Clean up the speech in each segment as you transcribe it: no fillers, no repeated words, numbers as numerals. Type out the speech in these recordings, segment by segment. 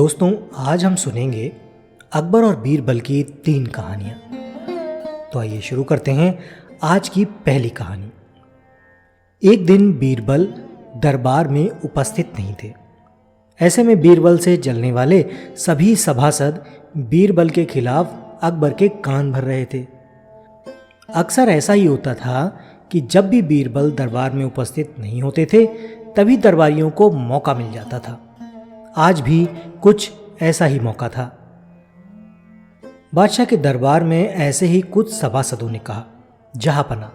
दोस्तों, आज हम सुनेंगे अकबर और बीरबल की 3 कहानियां। तो आइए शुरू करते हैं आज की पहली कहानी। एक दिन बीरबल दरबार में उपस्थित नहीं थे। ऐसे में बीरबल से जलने वाले सभी सभासद बीरबल के खिलाफ अकबर के कान भर रहे थे। अक्सर ऐसा ही होता था कि जब भी बीरबल दरबार में उपस्थित नहीं होते थे तभी दरबारियों को मौका मिल जाता था। आज भी कुछ ऐसा ही मौका था। बादशाह के दरबार में ऐसे ही कुछ सभासदों ने कहा, जहांपना,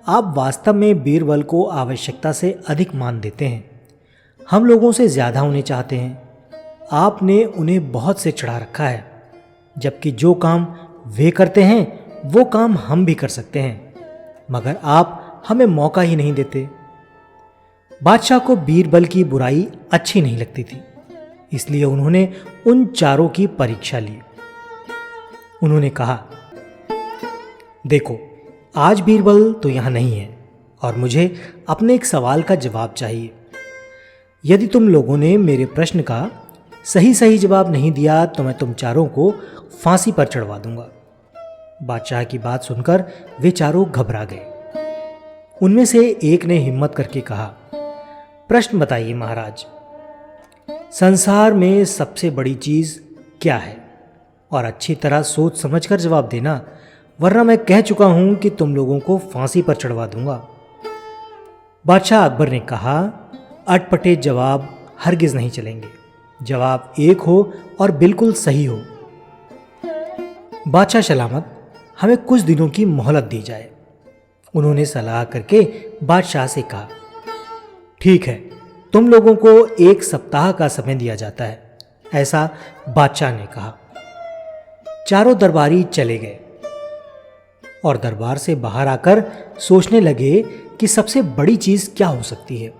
आप वास्तव में बीरबल को आवश्यकता से अधिक मान देते हैं। हम लोगों से ज्यादा उन्हें चाहते हैं। आपने उन्हें बहुत से चढ़ा रखा है, जबकि जो काम वे करते हैं वो काम हम भी कर सकते हैं, मगर आप हमें मौका ही नहीं देते। बादशाह को बीरबल की बुराई अच्छी नहीं लगती थी, इसलिए उन्होंने उन चारों की परीक्षा ली। उन्होंने कहा, देखो, आज बीरबल तो यहां नहीं है और मुझे अपने एक सवाल का जवाब चाहिए। यदि तुम लोगों ने मेरे प्रश्न का सही जवाब नहीं दिया तो मैं तुम चारों को फांसी पर चढ़वा दूंगा। बादशाह की बात सुनकर वे चारों घबरा गए। उनमें से एक ने हिम्मत करके कहा, प्रश्न बताइए महाराज, संसार में सबसे बड़ी चीज क्या है? और अच्छी तरह सोच समझकर जवाब देना, वरना मैं कह चुका हूं कि तुम लोगों को फांसी पर चढ़वा दूंगा। बादशाह अकबर ने कहा, अटपटे जवाब हरगिज नहीं चलेंगे। जवाब एक हो और बिल्कुल सही हो। बादशाह सलामत, हमें कुछ दिनों की मोहलत दी जाए। उन्होंने सलाह करके बादशाह से कहा, ठीक है, तुम लोगों को 1 सप्ताह का समय दिया जाता है, ऐसा बादशाह ने कहा। चारों दरबारी चले गए और दरबार से बाहर आकर सोचने लगे कि सबसे बड़ी चीज क्या हो सकती है।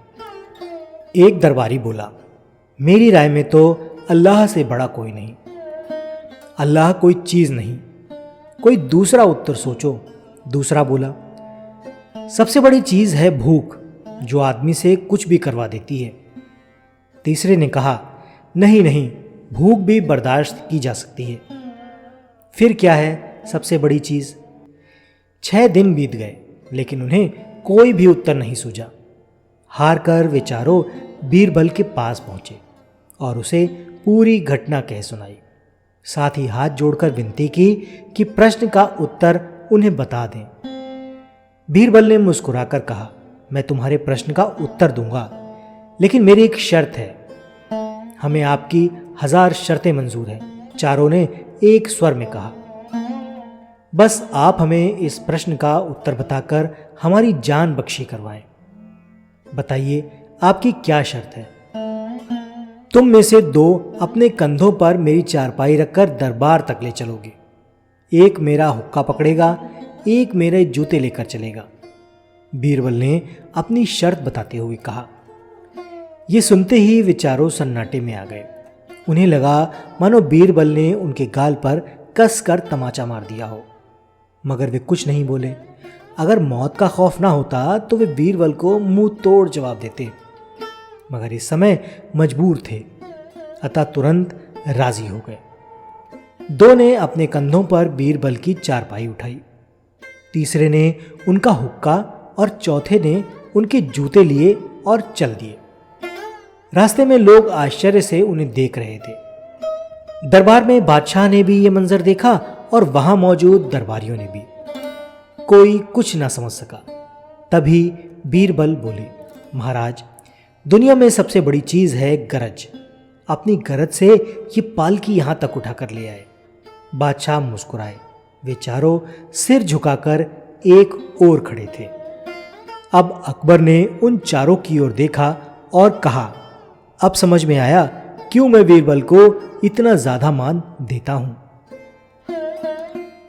एक दरबारी बोला, मेरी राय में तो अल्लाह से बड़ा कोई नहीं। अल्लाह कोई चीज नहीं। कोई दूसरा उत्तर सोचो। दूसरा बोला, सबसे बड़ी चीज है भूख, जो आदमी से कुछ भी करवा देती है। तीसरे ने कहा, नहीं, भूख भी बर्दाश्त की जा सकती है। फिर क्या है सबसे बड़ी चीज? 6 दिन बीत गए, लेकिन उन्हें कोई भी उत्तर नहीं सूझा। हार कर वे चारों बीरबल के पास पहुंचे और उसे पूरी घटना कह सुनाई। साथ ही हाथ जोड़कर विनती की कि प्रश्न का उत्तर उन्हें बता दें। बीरबल ने मुस्कुराकर कहा, मैं तुम्हारे प्रश्न का उत्तर दूंगा, लेकिन मेरी एक शर्त है। हमें आपकी 1000 शर्तें मंजूर हैं। चारों ने एक स्वर में कहा, बस आप हमें इस प्रश्न का उत्तर बताकर हमारी जान बख्शी करवाएं। बताइए, आपकी क्या शर्त है? तुम में से 2 अपने कंधों पर मेरी चारपाई रखकर दरबार तक ले चलोगे। एक मेरा हुक्का पकड़ेगा, एक मेरे जूते लेकर चलेगा। बीरबल ने अपनी शर्त बताते हुए कहा। ये सुनते ही वे चारों सन्नाटे में आ गए। उन्हें लगा मानो बीरबल ने उनके गाल पर कसकर तमाचा मार दिया हो, मगर वे कुछ नहीं बोले। अगर मौत का खौफ ना होता तो वे बीरबल को मुंह तोड़ जवाब देते, मगर इस समय मजबूर थे, अतः तुरंत राजी हो गए। 2 ने अपने कंधों पर बीरबल की चारपाई उठाई, तीसरे ने उनका हुक्का और चौथे ने उनके जूते लिए और चल दिए। रास्ते में लोग आश्चर्य से उन्हें देख रहे थे। दरबार में बादशाह ने भी यह मंजर देखा और वहां मौजूद दरबारियों ने भी। कोई कुछ ना समझ सका। तभी बीरबल बोले, महाराज, दुनिया में सबसे बड़ी चीज है गरज। अपनी गरज से ये पालकी यहां तक उठाकर ले आए। बादशाह मुस्कुराए। वे चारों सिर झुकाकर एक ओर खड़े थे। अब अकबर ने उन चारों की ओर देखा और कहा, अब समझ में आया क्यों मैं बीरबल को इतना ज्यादा मान देता हूं।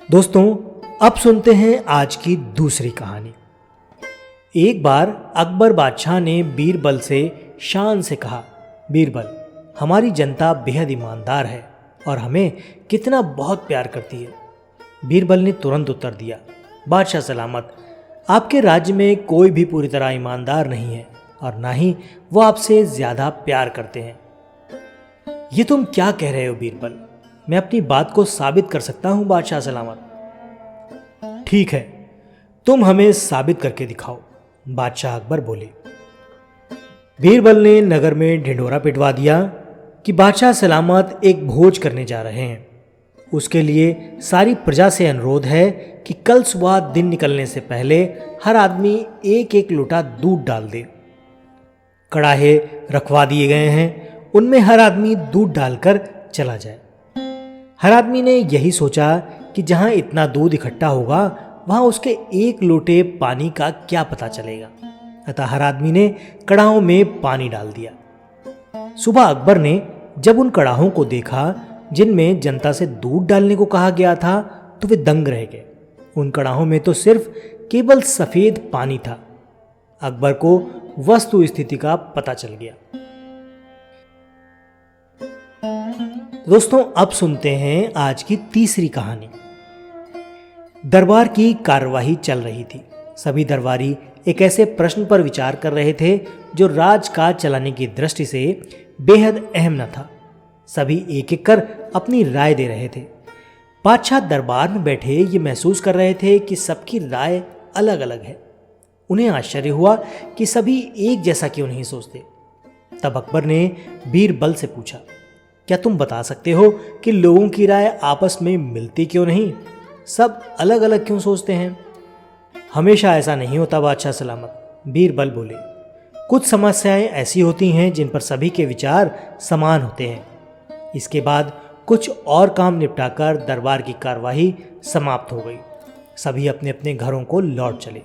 दोस्तों, अब सुनते हैं आज की दूसरी कहानी। एक बार अकबर बादशाह ने बीरबल से शान से कहा, बीरबल, हमारी जनता बेहद ईमानदार है और हमें कितना बहुत प्यार करती है। बीरबल ने तुरंत उत्तर दिया, बादशाह सलामत, आपके राज्य में कोई भी पूरी तरह ईमानदार नहीं है और ना ही वो आपसे ज्यादा प्यार करते हैं। ये तुम क्या कह रहे हो बीरबल? मैं अपनी बात को साबित कर सकता हूं बादशाह सलामत। ठीक है, तुम हमें साबित करके दिखाओ, बादशाह अकबर बोले। बीरबल ने नगर में ढिंढोरा पिटवा दिया कि बादशाह सलामत एक भोज करने जा रहे हैं। उसके लिए सारी प्रजा से अनुरोध है कि कल सुबह दिन निकलने से पहले हर आदमी एक एक लोटा दूध डाल दे। कड़ाहे रखवा दिए गए हैं, उनमें हर आदमी दूध डालकर चला जाए। हर आदमी ने यही सोचा कि जहां इतना दूध इकट्ठा होगा वहां उसके एक लोटे पानी का क्या पता चलेगा। अतः हर आदमी ने कड़ाहों में पानी डाल दिया। सुबह अकबर ने जब उन कड़ाहों को देखा जिनमें जनता से दूध डालने को कहा गया था तो वे दंग रह गए। उन कड़ाहों में तो सिर्फ केवल सफेद पानी था। अकबर को वस्तु स्थिति का पता चल गया। दोस्तों, अब सुनते हैं आज की तीसरी कहानी। दरबार की कार्यवाही चल रही थी। सभी दरबारी एक ऐसे प्रश्न पर विचार कर रहे थे जो राजकाज चलाने की दृष्टि से बेहद अहम न था। सभी एक एक कर अपनी राय दे रहे थे। बादशाह दरबार में बैठे ये महसूस कर रहे थे कि सबकी राय अलग अलग है। उन्हें आश्चर्य हुआ कि सभी एक जैसा क्यों नहीं सोचते। तब अकबर ने बीरबल से पूछा, क्या तुम बता सकते हो कि लोगों की राय आपस में मिलती क्यों नहीं? सब अलग अलग क्यों सोचते हैं? हमेशा ऐसा नहीं होता बादशाह सलामत, बीरबल बोले। कुछ समस्याएं ऐसी होती हैं जिन पर सभी के विचार समान होते हैं। इसके बाद कुछ और काम निपटाकर दरबार की कार्यवाही समाप्त हो गई। सभी अपने अपने घरों को लौट चले।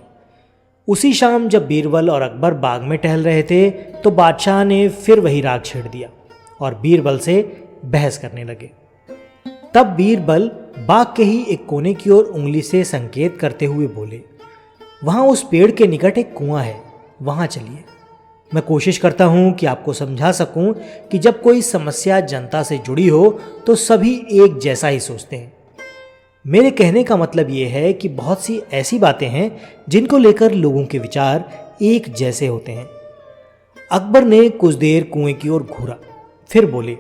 उसी शाम जब बीरबल और अकबर बाग में टहल रहे थे तो बादशाह ने फिर वही राग छेड़ दिया और बीरबल से बहस करने लगे। तब बीरबल बाग के ही एक कोने की ओर उंगली से संकेत करते हुए बोले, वहां उस पेड़ के निकट एक कुआं है, वहां चलिए। मैं कोशिश करता हूं कि आपको समझा सकूं कि जब कोई समस्या जनता से जुड़ी हो तो सभी एक जैसा ही सोचते हैं। मेरे कहने का मतलब यह है कि बहुत सी ऐसी बातें हैं जिनको लेकर लोगों के विचार एक जैसे होते हैं। अकबर ने कुछ देर कुएं की ओर घूरा, फिर बोले,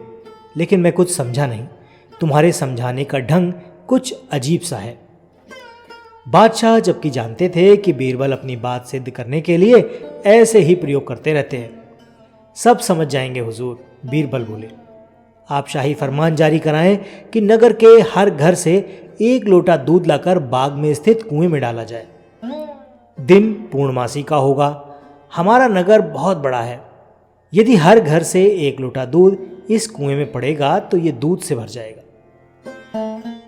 लेकिन मैं कुछ समझा नहीं। तुम्हारे समझाने का ढंग कुछ अजीब सा है। बादशाह जबकि जानते थे कि बीरबल अपनी बात सिद्ध करने के लिए ऐसे ही प्रयोग करते रहते हैं। सब समझ जाएंगे हुजूर, बीरबल बोले। आप शाही फरमान जारी कराएं कि नगर के हर घर से एक लोटा दूध लाकर बाग में स्थित कुएं में डाला जाए। दिन पूर्णमासी का होगा। हमारा नगर बहुत बड़ा है। यदि हर घर से एक लोटा दूध इस कुएं में पड़ेगा तो ये दूध से भर जाएगा।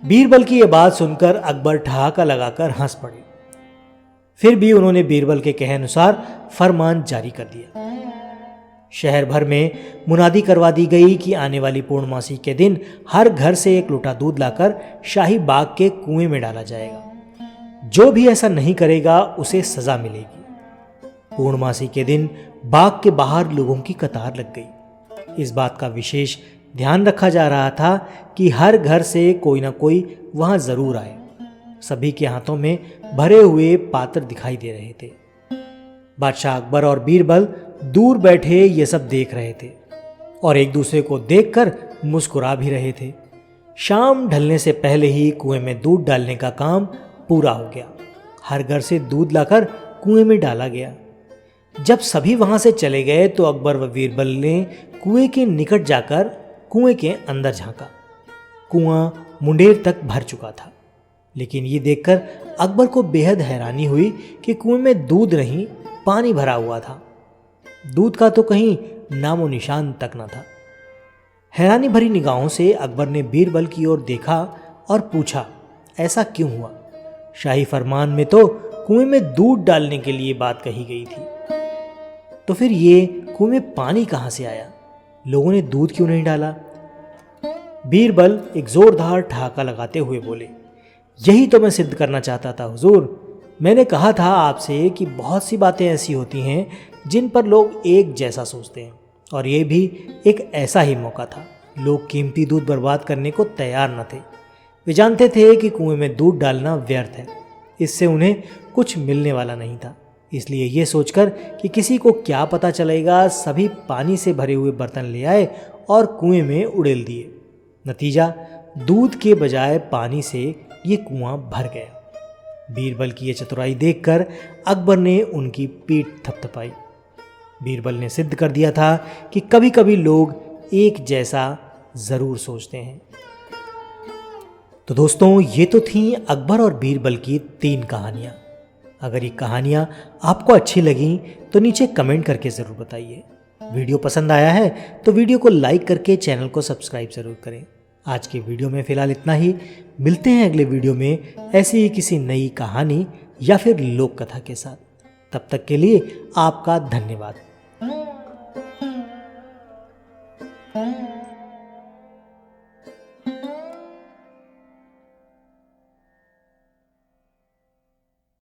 बीरबल की यह बात सुनकर अकबर ठहाका लगाकर हंस पड़े। फिर भी उन्होंने बीरबल के कहे अनुसार फरमान जारी कर दिया। शहर भर में मुनादी करवा दी गई कि आने वाली पूर्णमासी के दिन हर घर से एक लोटा दूध लाकर शाही बाग के कुएं में डाला जाएगा। जो भी ऐसा नहीं करेगा उसे सजा मिलेगी। पूर्णमासी के दिन बाग के बाहर लोगों की कतार लग गई। इस बात का विशेष ध्यान रखा जा रहा था कि हर घर से कोई ना कोई वहां जरूर आए। सभी के हाथों में भरे हुए पात्र दिखाई दे रहे थे। बादशाह अकबर और बीरबल दूर बैठे ये सब देख रहे थे और एक दूसरे को देखकर मुस्कुरा भी रहे थे। शाम ढलने से पहले ही कुएं में दूध डालने का काम पूरा हो गया। हर घर से दूध लाकर कुएं में डाला गया। जब सभी वहां से चले गए तो अकबर व बीरबल ने कुएं के निकट जाकर कुएं के अंदर झांका। कुआं मुंडेर तक भर चुका था, लेकिन ये देखकर अकबर को बेहद हैरानी हुई कि कुएं में दूध नहीं, पानी भरा हुआ था। दूध का तो कहीं नामो निशान तक न था। हैरानी भरी निगाहों से अकबर ने बीरबल की ओर देखा और पूछा, ऐसा क्यों हुआ? शाही फरमान में तो कुएं में दूध डालने के लिए बात कही गई थी। तो फिर ये कुएं में पानी कहां से आया? लोगों ने दूध क्यों नहीं डाला? बीरबल एक जोरदार ठहाका लगाते हुए बोले, यही तो मैं सिद्ध करना चाहता था हुजूर। मैंने कहा था आपसे कि बहुत सी बातें ऐसी होती हैं जिन पर लोग एक जैसा सोचते हैं, और ये भी एक ऐसा ही मौका था। लोग कीमती दूध बर्बाद करने को तैयार न थे। वे जानते थे कि कुएं में दूध डालना व्यर्थ है, इससे उन्हें कुछ मिलने वाला नहीं था। इसलिए ये सोचकर कि किसी को क्या पता चलेगा, सभी पानी से भरे हुए बर्तन ले आए और कुएं में उड़ेल दिए। नतीजा, दूध के बजाय पानी से ये कुआं भर गया। बीरबल की ये चतुराई देखकर अकबर ने उनकी पीठ थपथपाई। बीरबल ने सिद्ध कर दिया था कि कभी कभी लोग एक जैसा ज़रूर सोचते हैं। तो दोस्तों, ये तो थी अकबर और बीरबल की 3 कहानियाँ। अगर ये कहानियाँ आपको अच्छी लगीं तो नीचे कमेंट करके ज़रूर बताइए। वीडियो पसंद आया है तो वीडियो को लाइक करके चैनल को सब्सक्राइब ज़रूर करें। आज की वीडियो में फ़िलहाल इतना ही। मिलते हैं अगले वीडियो में ऐसी ही किसी नई कहानी या फिर लोक कथा के साथ। तब तक के लिए आपका धन्यवाद।